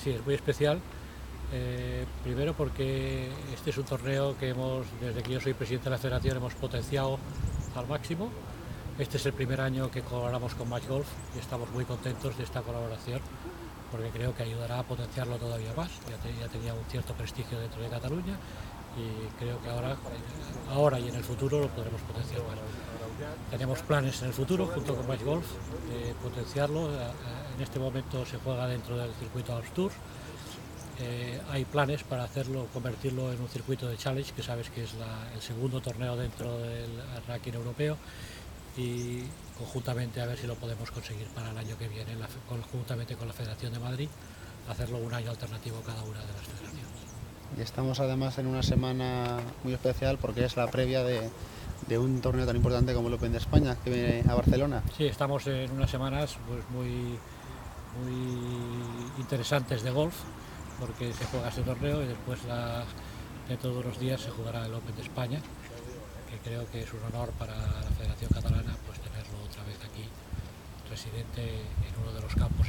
Sí, es muy especial. Primero porque este es un torneo que desde que yo soy presidente de la federación, hemos potenciado al máximo. Este es el primer año que colaboramos con Match Golf y estamos muy contentos de esta colaboración porque creo que ayudará a potenciarlo todavía más. Ya tenía un cierto prestigio dentro de Cataluña y creo que ahora y en el futuro lo podremos potenciar más. Tenemos planes en el futuro, junto con Match Golf, de potenciarlo. En este momento se juega dentro del circuito Alps Tour. Hay planes para convertirlo en un circuito de Challenge, que sabes que es el segundo torneo dentro del ranking europeo, y conjuntamente a ver si lo podemos conseguir para el año que viene, conjuntamente con la Federación de Madrid, hacerlo un año alternativo cada una de las federaciones. Y estamos además en una semana muy especial porque es la previa de un torneo tan importante como el Open de España, que viene a Barcelona. Sí, estamos en unas semanas pues muy interesantes de golf, porque se juega ese torneo y después dentro de unos días se jugará el Open de España, que creo que es un honor para la Federación Catalana pues tenerlo otra vez aquí residente en uno de los campos